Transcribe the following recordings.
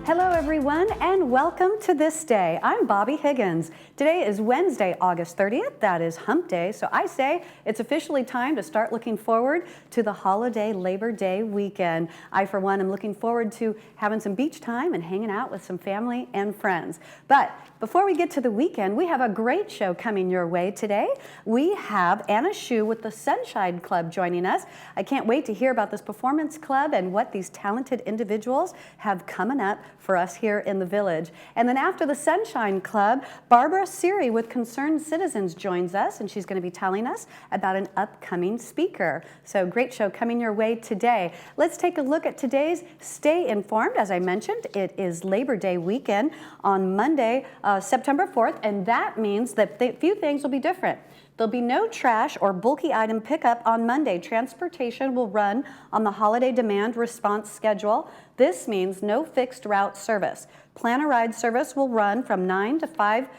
Hello everyone and welcome to This Day. I'm Bobby Higgins. Today is Wednesday, August 30th. That is Hump Day. So I say it's officially time to start looking forward to the holiday Labor Day weekend. I, for one, am looking forward to having some beach time and hanging out with some family and friends. But before we get to the weekend, we have a great show coming your way today. We have Anna Shu with the Sunshine Club joining us. I can't wait to hear about this performance club and what these talented individuals have coming up for us here in the village. And then after the Sunshine Club, Barbara Siri with Concerned Citizens joins us, and she's going to be telling us about an upcoming speaker. So great show coming your way today. Let's take a look at today's Stay Informed. As I mentioned, it is Labor Day weekend on Monday, September 4th, and that means that a few things will be different. There'll be no trash or bulky item pickup on Monday. Transportation will run on the holiday demand response schedule. This means no fixed route service. Plan-a-ride service will run from 9 to 5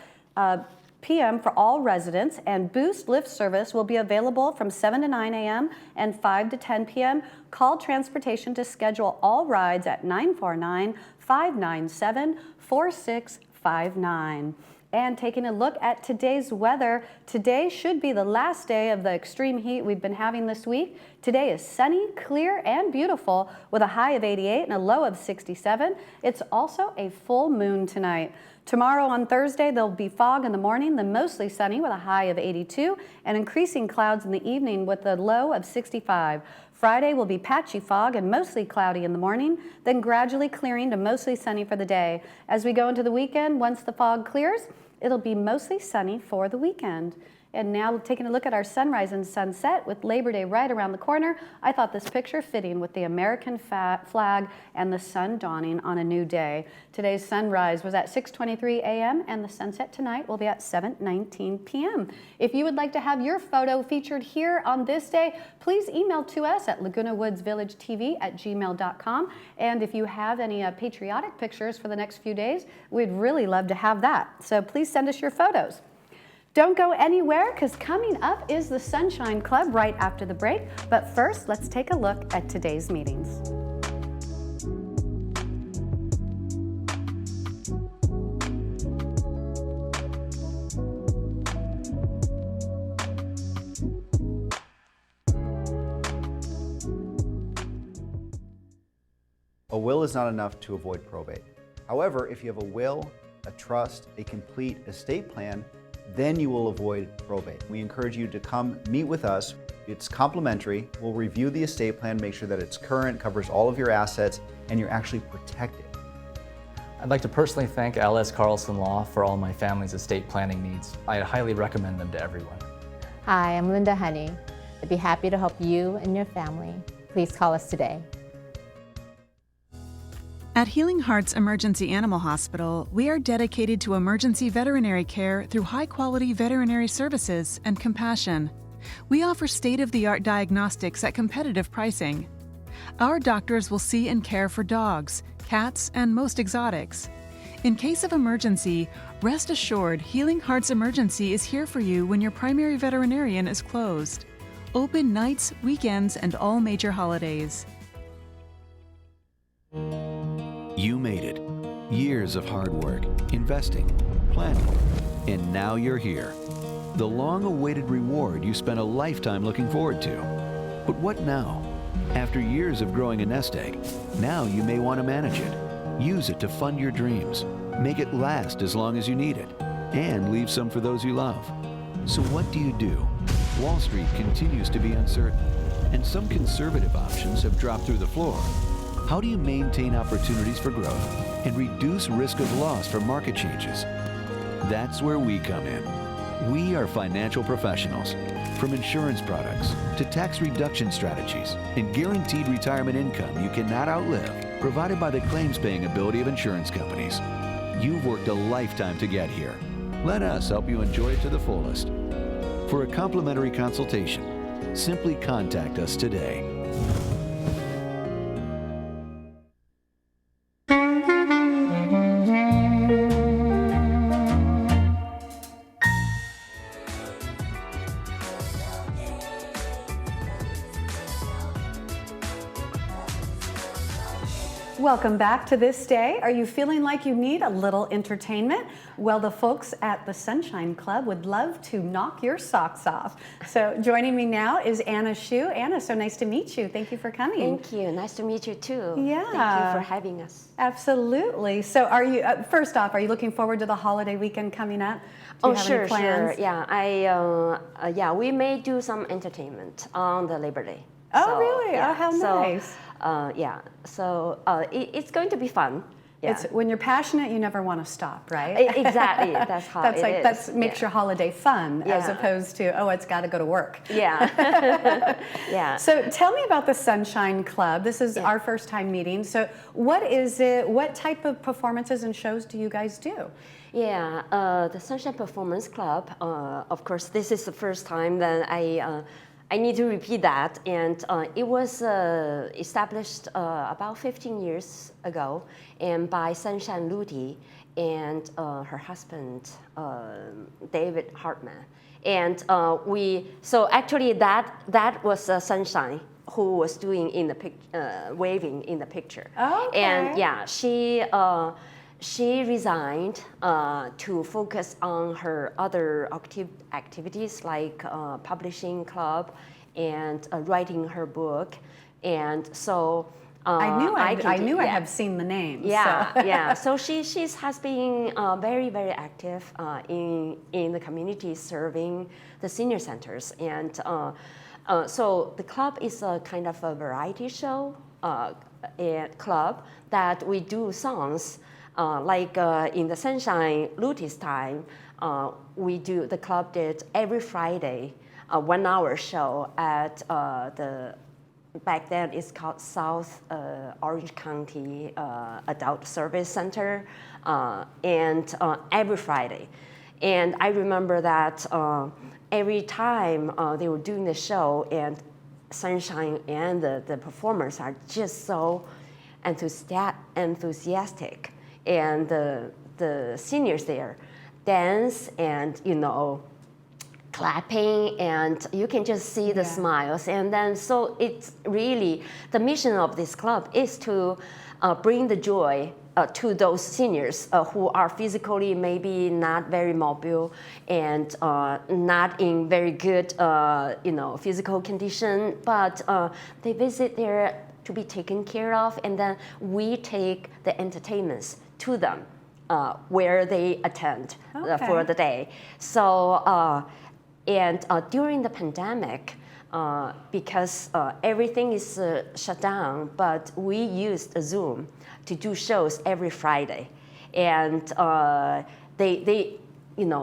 p.m. for all residents, and Boost Lift service will be available from 7 to 9 a.m. and 5 to 10 p.m. Call transportation to schedule all rides at 949-597-4659. And taking a look at today's weather, today should be the last day of the extreme heat we've been having this week. Today is sunny, clear, and beautiful with a high of 88 and a low of 67. It's also a full moon tonight. Tomorrow on Thursday, there'll be fog in the morning, then mostly sunny with a high of 82 and increasing clouds in the evening with a low of 65. Friday will be patchy fog and mostly cloudy in the morning, then gradually clearing to mostly sunny for the day. As we go into the weekend, once the fog clears, it'll be mostly sunny for the weekend. And now taking a look at our sunrise and sunset with Labor Day right around the corner, I thought this picture fitting with the American flag and the sun dawning on a new day. Today's sunrise was at 6:23 a.m. and the sunset tonight will be at 7:19 p.m. If you would like to have your photo featured here on This Day, please email to us at lagunawoodsvillagetv@gmail.com. And if you have any patriotic pictures for the next few days, we'd really love to have that. So please send us your photos. Don't go anywhere, because coming up is the Sunshine Club right after the break. But first, let's take a look at today's meetings. A will is not enough to avoid probate. However, if you have a will, a trust, a complete estate plan, then you will avoid probate. We encourage you to come meet with us. It's complimentary. We'll review the estate plan, make sure that it's current, covers all of your assets, and you're actually protected. I'd like to personally thank L.S. Carlson Law for all my family's estate planning needs. I highly recommend them to everyone. Hi, I'm Linda Honey. I'd be happy to help you and your family. Please call us today. At Healing Hearts Emergency Animal Hospital, we are dedicated to emergency veterinary care through high-quality veterinary services and compassion. We offer state-of-the-art diagnostics at competitive pricing. Our doctors will see and care for dogs, cats, and most exotics. In case of emergency, rest assured Healing Hearts Emergency is here for you when your primary veterinarian is closed. Open nights, weekends, and all major holidays. You made it. Years of hard work, investing, planning, and now you're here. The long-awaited reward you spent a lifetime looking forward to. But what now? After years of growing a nest egg, now you may want to manage it. Use it to fund your dreams, make it last as long as you need it, and leave some for those you love. So what do you do? Wall Street continues to be uncertain, and some conservative options have dropped through the floor. How do you maintain opportunities for growth and reduce risk of loss from market changes? That's where we come in. We are financial professionals. From insurance products to tax reduction strategies and guaranteed retirement income you cannot outlive, provided by the claims-paying ability of insurance companies. You've worked a lifetime to get here. Let us help you enjoy it to the fullest. For a complimentary consultation, simply contact us today. Welcome back to This Day. Are you feeling like you need a little entertainment? Well, the folks at the Sunshine Club would love to knock your socks off. So joining me now is Anna Shu. Anna, so nice to meet you. Thank you for coming. Thank you. Nice to meet you too. Yeah. Thank you for having us. Absolutely. So are you, first off, are you looking forward to the holiday weekend coming up? Do you have any plans? Sure. Yeah, we may do some entertainment on the Labor Day. Oh, really? Oh, how nice. It's going to be fun. Yeah. It's when you're passionate, you never want to stop, right? Exactly. That's how that's it like is. that makes your holiday fun as Yeah. opposed to, oh, it's got to go to work. Yeah. Yeah. So tell me about the Sunshine Club. This is our first time meeting. So what is it? What type of performances and shows do you guys do? Yeah, the Sunshine Performance Club. Of course, this is the first time that I need to repeat that, and it was established about 15 years ago, and by Sunshine Luty and her husband David Hartman, and so actually that was Sunshine who was doing in the waving in the picture. Oh, okay. And yeah, she resigned to focus on her other activities like publishing club and writing her book, and so I knew I have seen the names. Yeah, so. yeah. So she has been very, very active in the community, serving the senior centers, and so the club is a kind of a variety show club that we do songs. Like in the Sunshine Luty's time, the club did every Friday a 1 hour show at back then it's called South Orange County Adult Service Center, and every Friday. And I remember that every time they were doing the show, and Sunshine and the performers are just so enthusiastic. And the seniors there dance and, clapping, and you can just see the smiles. And then, so it's really, the mission of this club is to bring the joy to those seniors who are physically maybe not very mobile and not in very good, physical condition, but they visit there to be taken care of, and then we take the entertainments to them where they attend for the day. So, during the pandemic, because everything is shut down, but we used Zoom to do shows every Friday. And they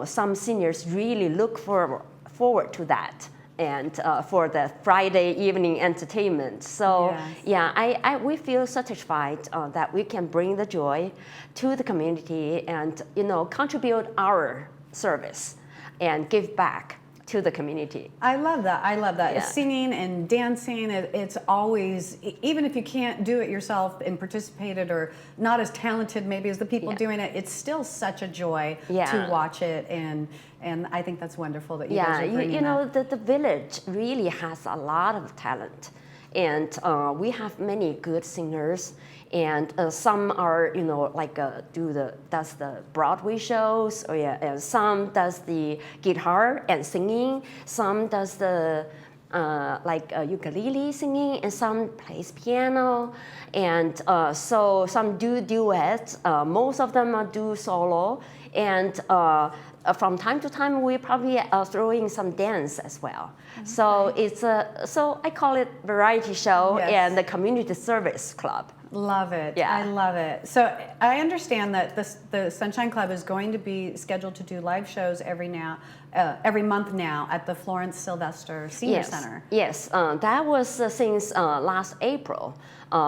some seniors really look forward to that. And for the Friday evening entertainment. So we feel satisfied that we can bring the joy to the community and contribute our service and give back to the community. I love that. I love that. Yeah. Singing and dancing, it's always, even if you can't do it yourself and participate it or not as talented maybe as the people doing it, it's still such a joy to watch it. And I think that's wonderful that you guys are bringing that. The village really has a lot of talent. And we have many good singers, and some are, does the Broadway shows, and some does the guitar and singing, some does the ukulele singing, and some plays piano, and so some do duets. Most of them do solo, and from time to time we probably throw in some dance as well. Okay. So it's so I call it variety show and the community service club. Love it. Yeah. I love it. So I understand that the Sunshine Club is going to be scheduled to do live shows every month now at the Florence Sylvester Senior Center. Yes, that was since last April.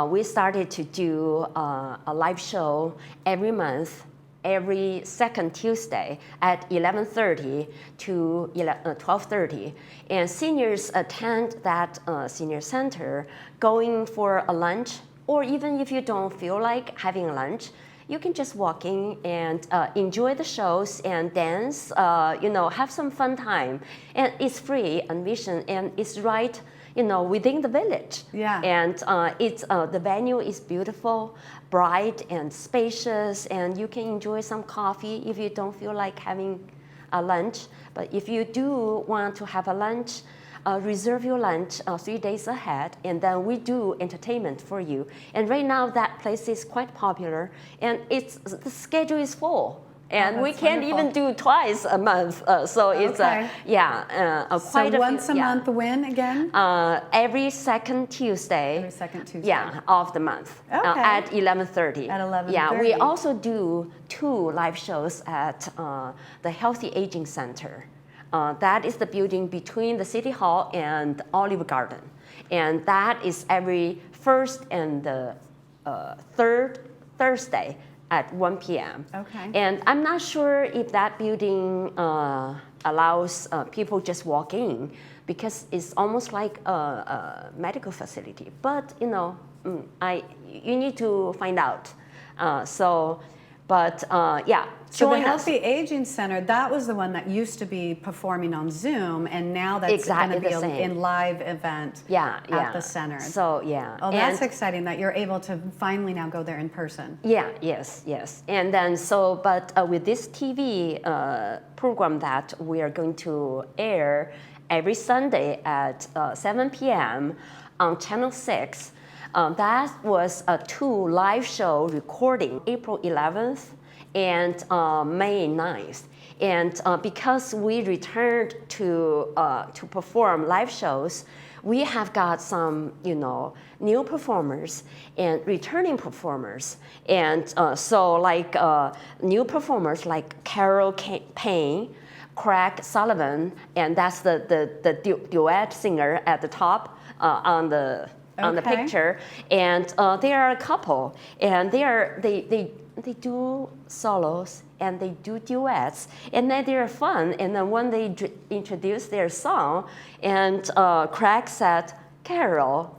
We started to do a live show every month, every second Tuesday at 11:30 to 12:30. And seniors attend that senior center going for a lunch, or even if you don't feel like having lunch, you can just walk in and enjoy the shows and dance, have some fun time. And it's free admission, and it's right within the village. Yeah. And the venue is beautiful, bright and spacious, and you can enjoy some coffee if you don't feel like having a lunch. But if you do want to have a lunch, reserve your lunch 3 days ahead, and then we do entertainment for you. And right now that place is quite popular, and the schedule is full. And we can't even do twice a month, so it's Okay. quite so once a month when again? Every second Tuesday. Every second Tuesday. Yeah, of the month at 11:30. At 11:30. Yeah, we also do 2 live shows at the Healthy Aging Center. That is the building between the City Hall and Olive Garden, and that is every first and the third Thursday at 1 p.m. Okay. And I'm not sure if that building allows people just walk in, because it's almost like a medical facility. But you need to find out. So join the us. Healthy Aging Center, that was the one that used to be performing on Zoom, and now that's Exactly going to be the same. in live event at the center. So yeah. Oh, that's And- exciting that you're able to finally now go there in person. Yeah, yes. And then with this TV program that we are going to air every Sunday at 7 p.m. on Channel 6, that was a 2 live show recording April 11th and May 9th. And because we returned to perform live shows, we have got some, new performers and returning performers. And new performers like Carol Payne, Craig Sullivan, and that's the duet singer at the top on the Okay. picture. And they are a couple, and they do solos and they do duets, and then they're fun. And then when they introduced their song, and Craig said, "Carol,"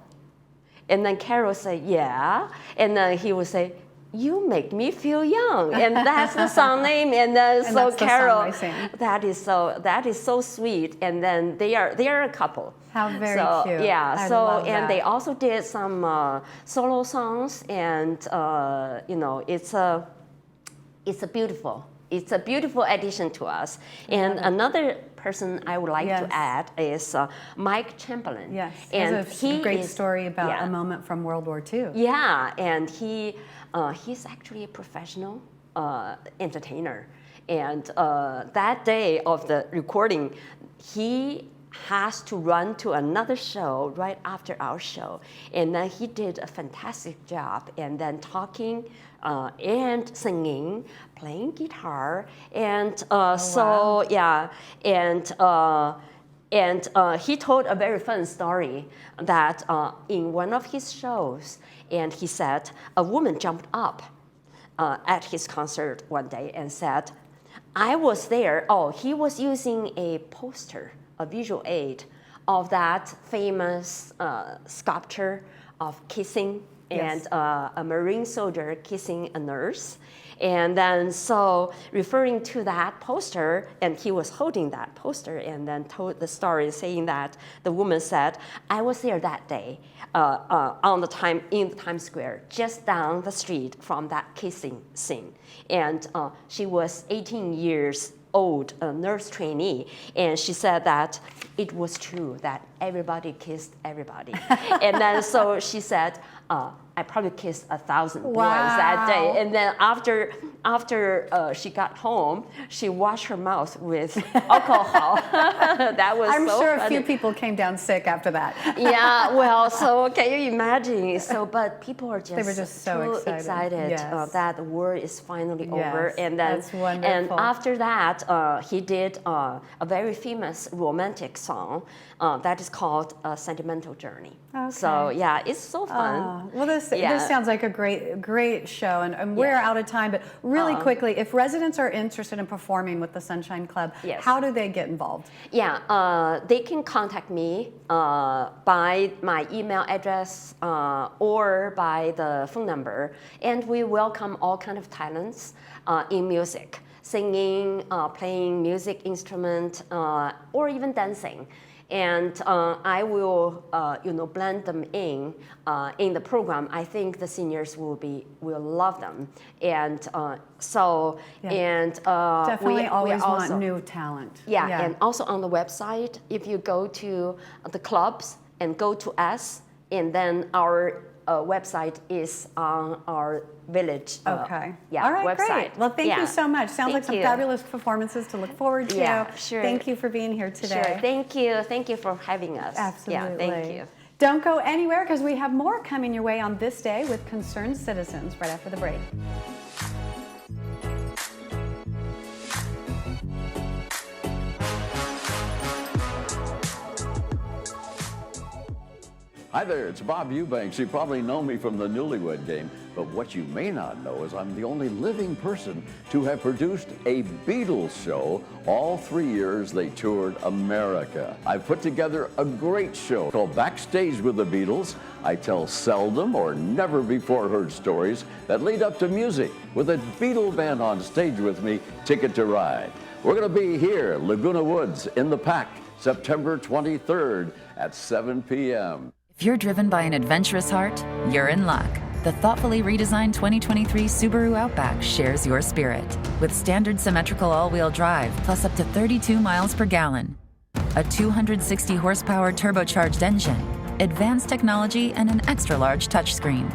and then Carol said, "Yeah," and then he would say, "You make me feel young," and that's the song name. And then And so that's the Carol, song they sing. that is so sweet. And then they are a couple. How very cute. Yeah. I So love and that. they also did some solo songs, and it's a beautiful addition to us. And another person I would like Yes. to add is Mike Chamberlain. Yes, and it's a great is- story about yeah. a moment from World War II. Yeah, and he's actually a professional entertainer. And that day of the recording, he has to run to another show right after our show. And then he did a fantastic job, and then talking and singing, playing guitar. And he told a very fun story that in one of his shows, and he said a woman jumped up at his concert one day and said, "I was there." Oh, he was using a poster, a visual aid of that famous sculpture of kissing, Yes. and a Marine soldier kissing a nurse. And then so referring to that poster, and he was holding that poster, and then told the story saying that the woman said, "I was there that day in the Times Square, just down the street from that kissing scene." And she was 18 years old, a nurse trainee, and she said that it was true that everybody kissed everybody. And then so she said, I probably kissed 1,000 boys that day. And then after she got home, she washed her mouth with alcohol. That was I'm so sure funny. a few people came down sick after that. Yeah, well, so can you imagine? So, but people are just, They were just so too excited. Yes. that the war is finally over. Yes, And then, that's wonderful. and after that, he did a very famous romantic song that is called "Sentimental Journey." So Okay. yeah, it's so fun. Well, this Yeah. sounds like a great show, and we're Yeah. out of time. But really quickly, if residents are interested in performing with the Sunshine Club, Yes. how do they get involved? Yeah, they can contact me by my email address or by the phone number, and we welcome all kind of talents in music, singing, playing music instrument, or even dancing. and I will blend them in the program. I think the seniors will love them, and definitely always we also want new talent. and also on the website, if you go to the clubs and go to us, and then our website is on our village Okay. All right, website. great. Well, thank you so much. Sounds like some fabulous performances to look forward to. Yeah, sure. Thank you for being here today. Sure. Thank you. Thank you for having us. Absolutely. Yeah, thank you. Don't go anywhere because we have more coming your way on This Day with Concerned Citizens right after the break. Hi there, it's Bob Eubanks. You probably know me from the Newlywed Game, but what you may not know is I'm the only living person to have produced a Beatles show all 3 years they toured America. I've put together a great show called Backstage with the Beatles. I tell seldom or never before heard stories that lead up to music with a Beatle band on stage with me, Ticket to Ride. We're going to be here, Laguna Woods, in the Pack, September 23rd at 7 p.m. If you're driven by an adventurous heart, you're in luck. The thoughtfully redesigned 2023 Subaru Outback shares your spirit. With standard symmetrical all-wheel drive plus up to 32 miles per gallon, a 260 horsepower turbocharged engine, advanced technology, and an extra-large touchscreen.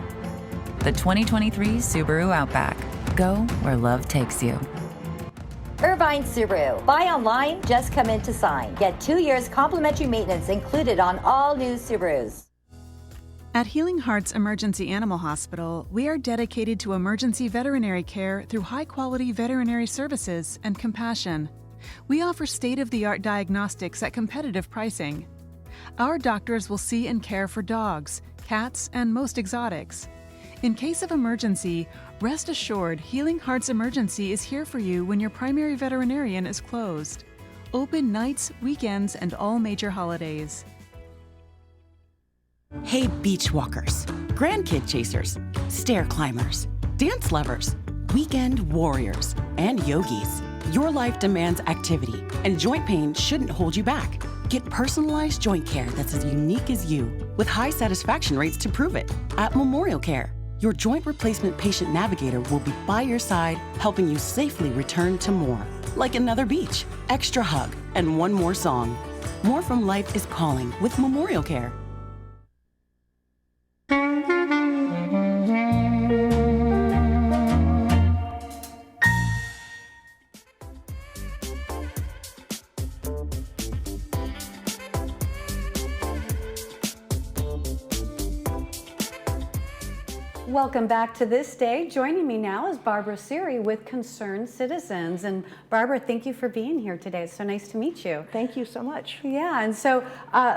The 2023 Subaru Outback. Go where love takes you. Irvine Subaru. Buy online, just come in to sign. Get 2 years complimentary maintenance included on all new Subarus. At Healing Hearts Emergency Animal Hospital, we are dedicated to emergency veterinary care through high-quality veterinary services and compassion. We offer state-of-the-art diagnostics at competitive pricing. Our doctors will see and care for dogs, cats, and most exotics. In case of emergency, rest assured Healing Hearts Emergency is here for you when your primary veterinarian is closed. Open nights, weekends, and all major holidays. Hey, beach walkers, grandkid chasers, stair climbers, dance lovers, weekend warriors, and yogis. Your life demands activity, and joint pain shouldn't hold you back. Get personalized joint care that's as unique as you, with high satisfaction rates to prove it. At Memorial Care, your joint replacement patient navigator will be by your side, helping you safely return to more. Like another beach, extra hug, and one more song. More from life is calling with Memorial Care. Welcome back to This Day. Joining me now is Barbara Siri with Concerned Citizens. And Barbara, thank you for being here today. It's so nice to meet you. Thank you so much. Yeah, and so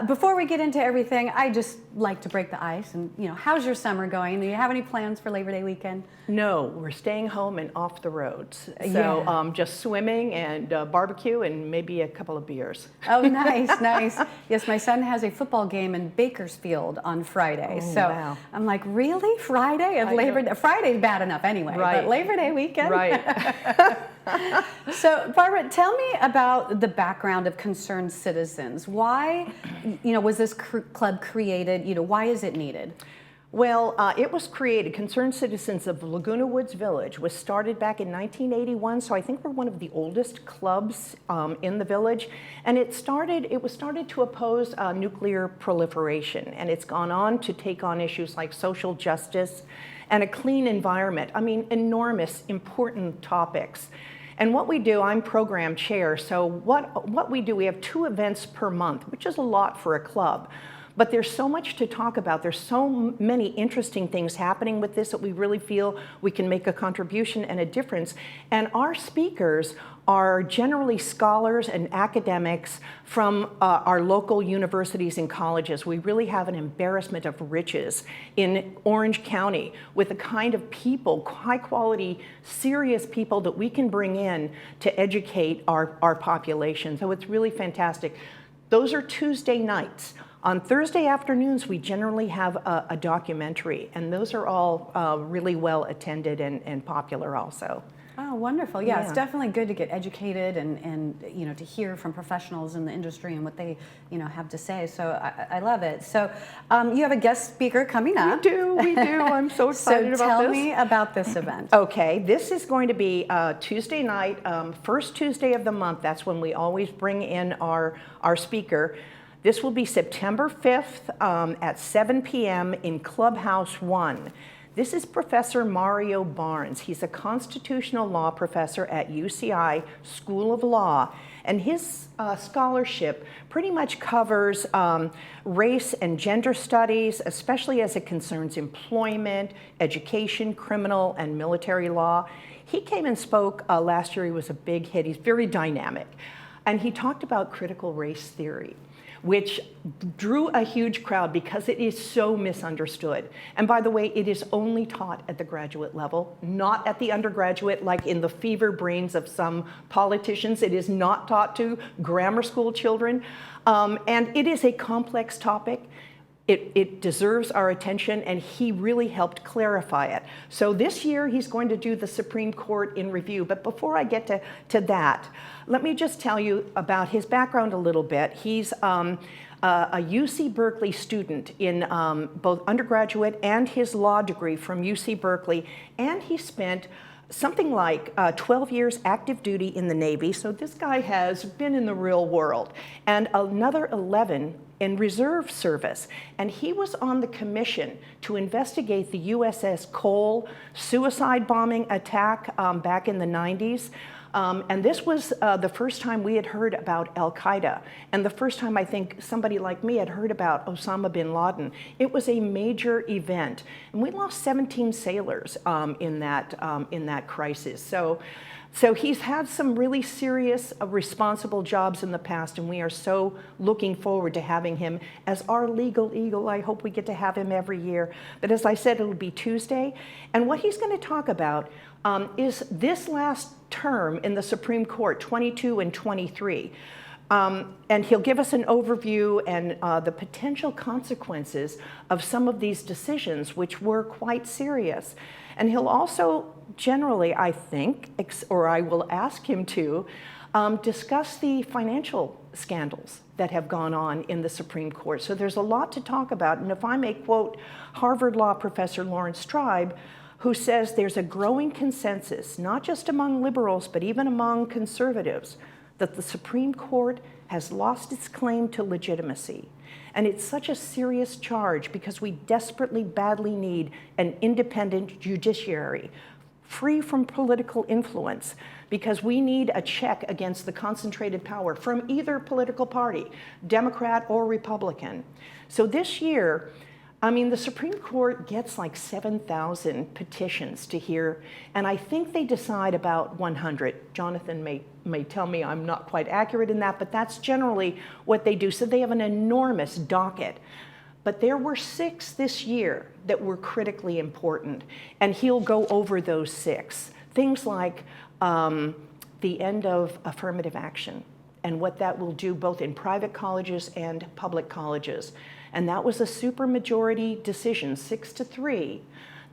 before we get into everything, I just like to break the ice. And how's your summer going? Do you have any plans for Labor Day weekend? No, we're staying home and off the roads. So just swimming and barbecue and maybe a couple of beers. Oh, nice, nice. Yes, my son has a football game in Bakersfield on Friday. Oh, so wow. I'm like, really? Friday of Labor Day? Friday's bad enough anyway, but Labor Day weekend? Right. So, Barbara, tell me about the background of Concerned Citizens. Why, was this club created? Why is it needed? Well, it was created, Concerned Citizens of Laguna Woods Village was started back in 1981, so I think we're one of the oldest clubs in the village. And it was started to oppose nuclear proliferation, and it's gone on to take on issues like social justice and a clean environment. I mean, enormous, important topics. And what we do, I'm program chair, so what we do, we have 2 events per month, which is a lot for a club. But there's so much to talk about. There's so many interesting things happening with this that we really feel we can make a contribution and a difference. And our speakers are generally scholars and academics from our local universities and colleges. We really have an embarrassment of riches in Orange County with the kind of people, high quality, serious people that we can bring in to educate our population. So it's really fantastic. Those are Tuesday nights. On Thursday afternoons, we generally have a documentary, and those are all really well attended and popular also. Oh, Oh, wonderful. Yeah, it's Yeah. definitely good to get educated and you know, to hear from professionals in the industry and what they, you know, have to say. So I love it. So you have a guest speaker coming up. We do. I'm so excited so about this. tell me about this event. Okay, this is going to be Tuesday night, first Tuesday of the month. That's when we always bring in our speaker. This will be September 5th at 7 p.m. in Clubhouse 1. This is Professor Mario Barnes. He's a constitutional law professor at UCI School of Law, and his scholarship pretty much covers race and gender studies, especially as it concerns employment, education, criminal, and military law. He came and spoke last year. He was a big hit. He's very dynamic, and he talked about critical race theory, which drew a huge crowd because it is so misunderstood. And by the way, it is only taught at the graduate level, not at the undergraduate, like in the fever brains of some politicians. It is not taught to grammar school children. And it is a complex topic. It deserves our attention, and he really helped clarify it. So this year, he's going to do the Supreme Court in review. But before I get to that, let me just tell you about his background a little bit. He's a UC Berkeley student in both undergraduate and his law degree from UC Berkeley, and he spent something like 12 years active duty in the Navy. So this guy has been in the real world, and another 11 in reserve service. And he was on the commission to investigate the USS Cole suicide bombing attack back in the 90s. And this was the first time we had heard about Al-Qaeda, and the first time I think somebody like me had heard about Osama bin Laden. It was a major event, and we lost 17 sailors in that crisis. So he's had some really serious, responsible jobs in the past, and we are so looking forward to having him as our legal eagle. I hope we get to have him every year. But as I said, it'll be Tuesday, and what he's going to talk about is this last term in the Supreme Court, 22 and 23. And he'll give us an overview and the potential consequences of some of these decisions, which were quite serious. And he'll also generally, I think, or I will ask him to, discuss the financial scandals that have gone on in the Supreme Court. So there's a lot to talk about. And if I may quote Harvard Law professor Lawrence Tribe, who says there's a growing consensus, not just among liberals, but even among conservatives, that the Supreme Court has lost its claim to legitimacy. And it's such a serious charge because we desperately, badly need an independent judiciary, free from political influence, because we need a check against the concentrated power from either political party, Democrat or Republican. So this year, I mean, the Supreme Court gets like 7,000 petitions to hear, and I think they decide about 100. Jonathan may tell me I'm not quite accurate in that, but that's generally what they do. So they have an enormous docket. But there were 6 this year that were critically important, and he'll go over those 6. Things like the end of affirmative action and what that will do both in private colleges and public colleges. And that was a supermajority decision, 6-3,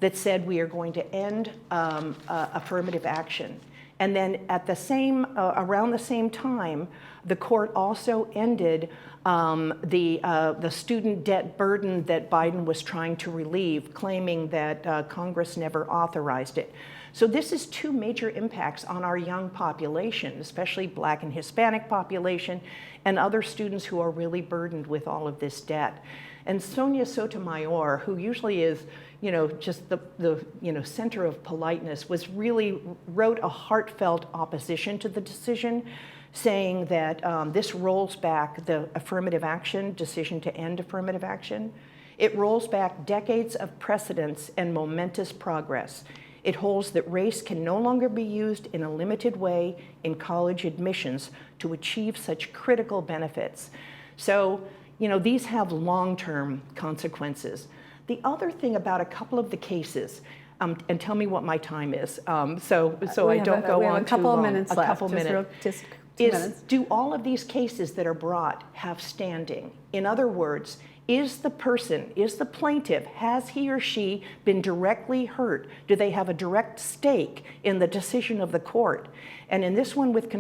that said we are going to end affirmative action. And then at the same, around the same time, the court also ended the student debt burden that Biden was trying to relieve, claiming that Congress never authorized it. So this is 2 major impacts on our young population, especially Black and Hispanic population, and other students who are really burdened with all of this debt. And Sonia Sotomayor, who usually is, you know, just the center of politeness, wrote a heartfelt opposition to the decision, saying that this rolls back the affirmative action decision to end affirmative action. It rolls back decades of precedents and momentous progress. It holds that race can no longer be used in a limited way in college admissions to achieve such critical benefits. So, you know, these have long-term consequences. The other thing about a couple of the cases, and tell me what my time is, so I don't go on too long. We have a couple of minutes left. Just 2 minutes. Do all of these cases that are brought have standing? In other words, is the plaintiff, has he or she been directly hurt? Do they have a direct stake in the decision of the court? And in this one with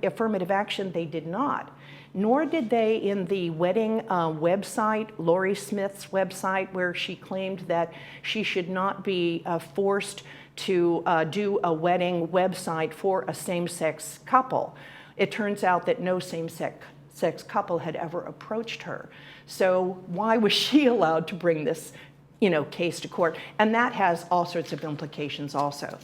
affirmative action, they did not. Nor did they in the wedding website, Lori Smith's website, where she claimed that she should not be forced to do a wedding website for a same-sex couple. It turns out that no same-sex couple had ever approached her. So why was she allowed to bring this, case to court? And that has all sorts of implications also.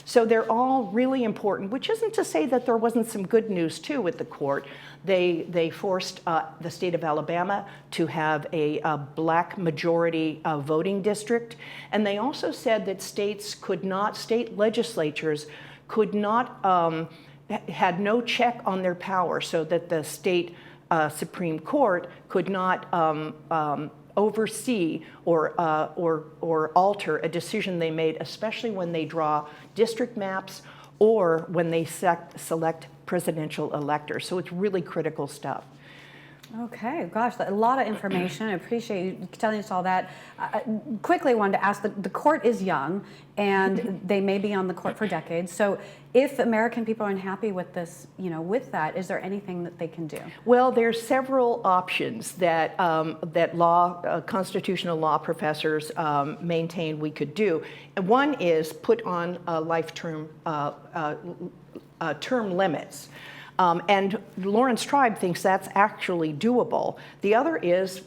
So they're all really important, which isn't to say that there wasn't some good news too with the court. They forced the state of Alabama to have a black majority voting district. And they also said that state legislatures could not, had no check on their power, so that the state Supreme Court could not oversee or alter a decision they made, especially when they draw district maps or when they select presidential electors. So it's really critical stuff. Okay, gosh, a lot of information. I appreciate you telling us all that. Quickly, I wanted to ask, the court is young, and they may be on the court for decades. So if American people are unhappy with this, with that, is there anything that they can do? Well, there's several options that constitutional law professors maintain we could do. And one is put on term limits. And Lawrence Tribe thinks that's actually doable. The other is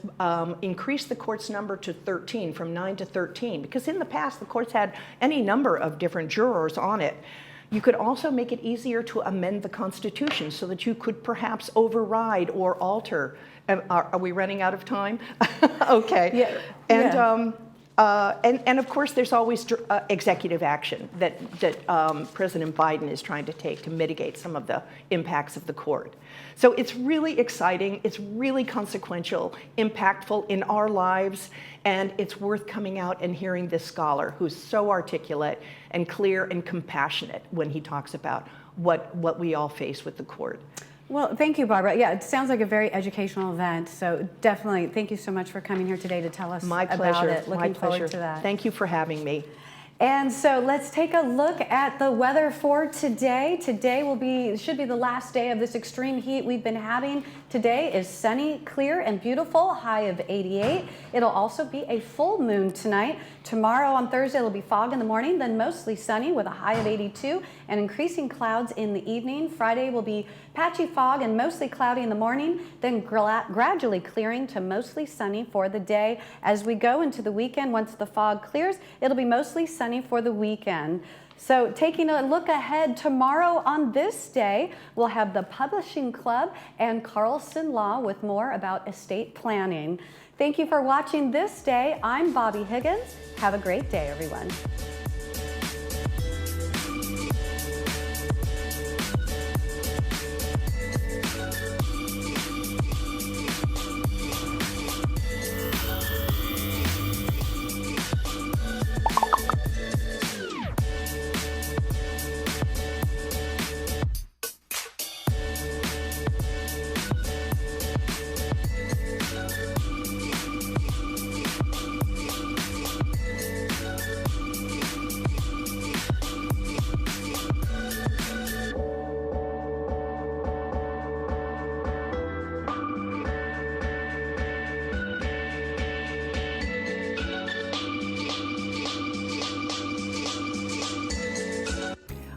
increase the court's number to 13, from 9 to 13, because in the past the courts had any number of different jurors on it. You could also make it easier to amend the Constitution so that you could perhaps override or alter. Are we running out of time? Okay. Yeah. And of course, there's always executive action that President Biden is trying to take to mitigate some of the impacts of the court. So it's really exciting, it's really consequential, impactful in our lives, and it's worth coming out and hearing this scholar who's so articulate and clear and compassionate when he talks about what we all face with the court. Well, thank you, Barbara. Yeah, it sounds like a very educational event. So definitely, thank you so much for coming here today to tell us about it. Looking forward to that. Thank you for having me. And so let's take a look at the weather for today. Today should be the last day of this extreme heat we've been having. Today is sunny, clear, and beautiful, high of 88. It'll also be a full moon tonight. Tomorrow on Thursday, it'll be fog in the morning, then mostly sunny with a high of 82 and increasing clouds in the evening. Friday will be patchy fog and mostly cloudy in the morning, then gradually clearing to mostly sunny for the day. As we go into the weekend, once the fog clears, it'll be mostly sunny for the weekend. So taking a look ahead, tomorrow on this day, we'll have the Publishing Club and Carlson Law with more about estate planning. Thank you for watching This Day. I'm Bobby Higgins. Have a great day, everyone.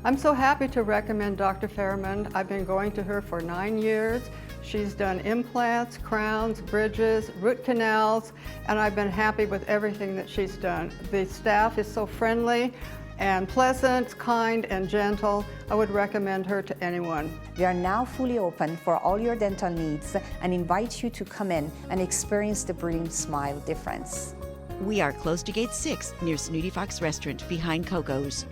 I'm so happy to recommend Dr. Fairman. I've been going to her for 9 years. She's done implants, crowns, bridges, root canals, and I've been happy with everything that she's done. The staff is so friendly and pleasant, kind, and gentle. I would recommend her to anyone. We are now fully open for all your dental needs and invite you to come in and experience the Brilliant Smile difference. We are close to Gate 6 near Snooty Fox Restaurant behind Coco's.